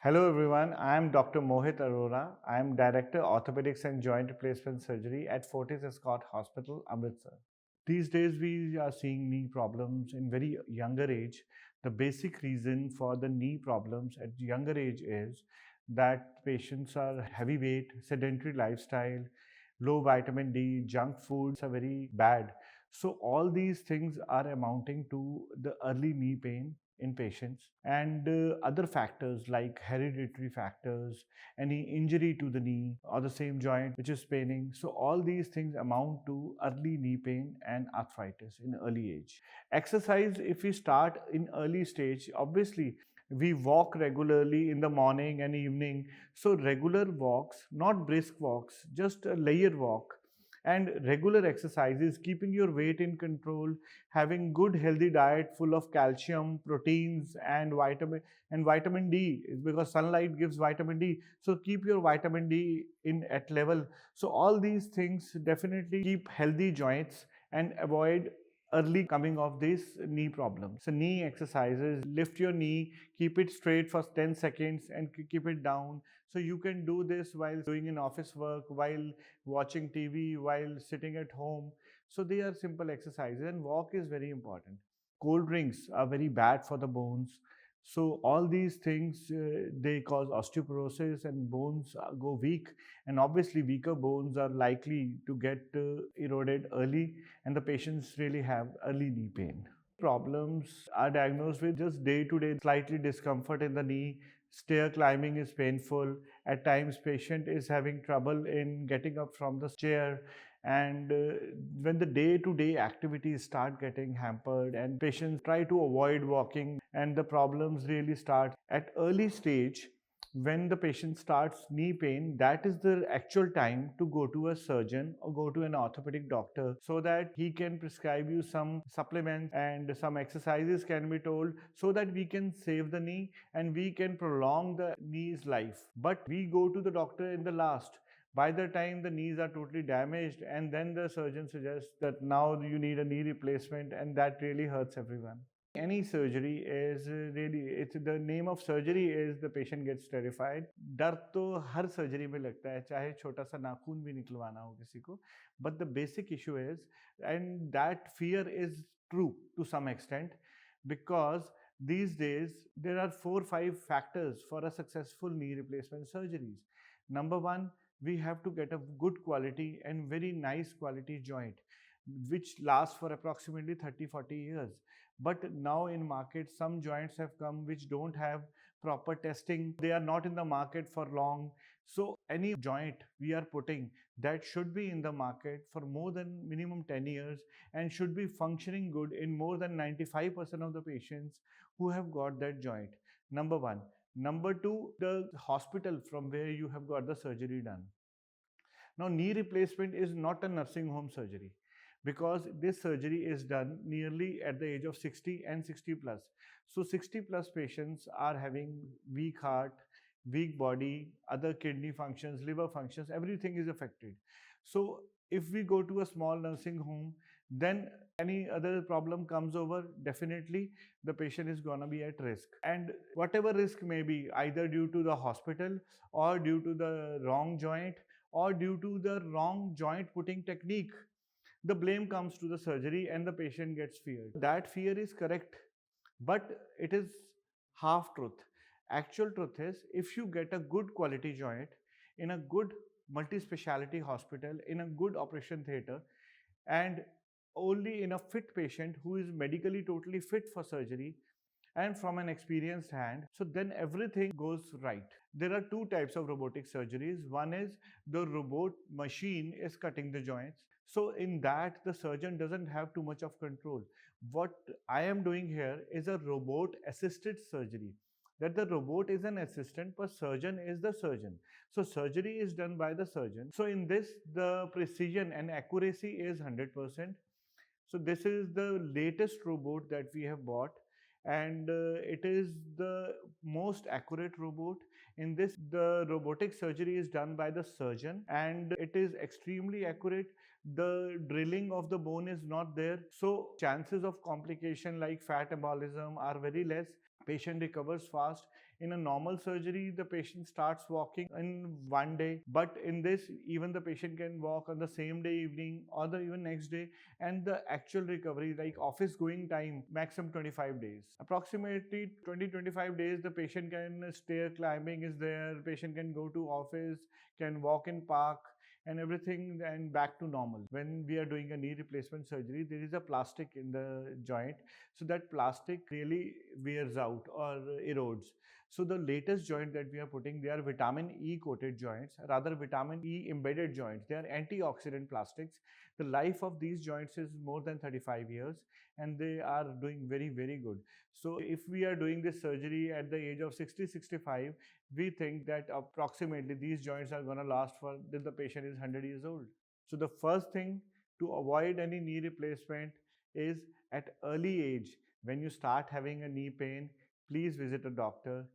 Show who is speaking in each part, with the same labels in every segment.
Speaker 1: Hello everyone, I am Dr. Mohit Arora. I am Director Orthopedics and Joint Replacement Surgery at Fortis Escort Hospital, Amritsar. These days we are seeing knee problems in very younger age. The basic reason for the knee problems at younger age is that patients are heavyweight, sedentary lifestyle, low vitamin D, junk foods are very bad. So all these things are amounting to the early knee pain in patients, and other factors like hereditary factors, any injury to the knee or the same joint which is paining. So all these things amount to early knee pain and arthritis in early age. Exercise, if we start in early stage, obviously we walk regularly in the morning and evening. So regular walks, not brisk walks, just a layer walk, and regular exercises, keeping your weight in control, having good healthy diet full of calcium, proteins, and vitamin D, is because sunlight gives vitamin D. So keep your vitamin D in at level. So all these things definitely keep healthy joints and avoid early coming of these knee problems. So knee exercises, lift your knee, keep it straight for 10 seconds and keep it down. So you can do this while doing an office work, while watching TV, while sitting at home. So they are simple exercises, and walk is very important. Cold drinks are very bad for the bones. So all these things, they cause osteoporosis and bones go weak, and obviously weaker bones are likely to get eroded early, and the patients really have early knee pain. Problems are diagnosed with just day to day slightly discomfort in the knee. Stair climbing is painful. At times patient is having trouble in getting up from the chair, and when the day to day activities start getting hampered and patients try to avoid walking, and the problems really start at early stage. When the patient starts knee pain, that is the actual time to go to a surgeon or go to an orthopedic doctor, so that he can prescribe you some supplements and some exercises can be told, so that we can save the knee and we can prolong the knee's life. But we go to the doctor in the last, by the time the knees are totally damaged, and then the surgeon suggests that now you need a knee replacement, and that really hurts everyone. Any surgery is really, it's the name of surgery is the patient gets terrified. डर तो हर surgery में लगता है, चाहे छोटा सा नाखून भी निकलवाना हो किसी को. But the basic issue is, and that fear is true to some extent, because these days there are 4 5 factors for a successful knee replacement surgeries. Number one, we have to get a good quality and very nice quality joint which lasts for approximately 30 40 years. But now in market some joints have come which don't have proper testing, they are not in the market for long. So any joint we are putting, that should be in the market for more than minimum 10 years and should be functioning good in more than 95% of the patients who have got that joint. Number one. Number two, the hospital from where you have got the surgery done. Now, knee replacement is not a nursing home surgery, because this surgery is done nearly at the age of 60 and 60 plus. So 60 plus patients are having weak heart, weak body, other kidney functions, liver functions, everything is affected. So if we go to a small nursing home, then any other problem comes over, definitely the patient is going to be at risk. And whatever risk may be, either due to the hospital or due to the wrong joint or due to the wrong joint putting technique, the blame comes to the surgery and the patient gets feared. That fear is correct, but it is half truth. Actual truth is, if you get a good quality joint in a good multi-speciality hospital, in a good operation theater, and only in a fit patient who is medically totally fit for surgery and from an experienced hand, so then everything goes right. There are two types of robotic surgeries. One is the robot machine is cutting the joints. So in that, the surgeon doesn't have too much of control. What I am doing here is a robot assisted surgery, that the robot is an assistant but surgeon is the surgeon. So surgery is done by the surgeon. So in this, the precision and accuracy is 100%. So this is the latest robot that we have bought, and it is the most accurate robot. In this, the robotic surgery is done by the surgeon and it is extremely accurate. The drilling of the bone is not there, so chances of complication like fat embolism are very less. Patient recovers fast. In a normal surgery, the patient starts walking in one day, but in this, even the patient can walk on the same day evening or the even next day, and the actual recovery, like office going time, maximum 25 days. Approximately 20-25 days, the patient can stair climbing is there, patient can go to office, can walk in park, and everything and back to normal. When we are doing a knee replacement surgery, there is a plastic in the joint, so that plastic really wears out or erodes. So the latest joint that we are putting, they are vitamin E coated joints, rather vitamin E embedded joints. They are antioxidant plastics. The life of these joints is more than 35 years, and they are doing very, very good. So if we are doing this surgery at the age of 60, 65, we think that approximately these joints are going to last for till the patient is 100 years old. So the first thing to avoid any knee replacement is at early age. When you start having a knee pain, please visit a doctor.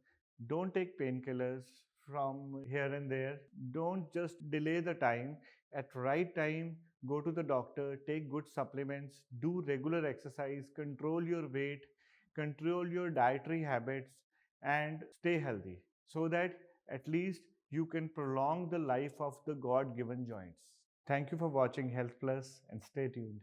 Speaker 1: Don't take painkillers from here and there. Don't just delay the time. At right time, go to the doctor, take good supplements, do regular exercise, control your weight, control your dietary habits, and stay healthy so that at least you can prolong the life of the God given joints. Thank you for watching Health Plus and stay tuned.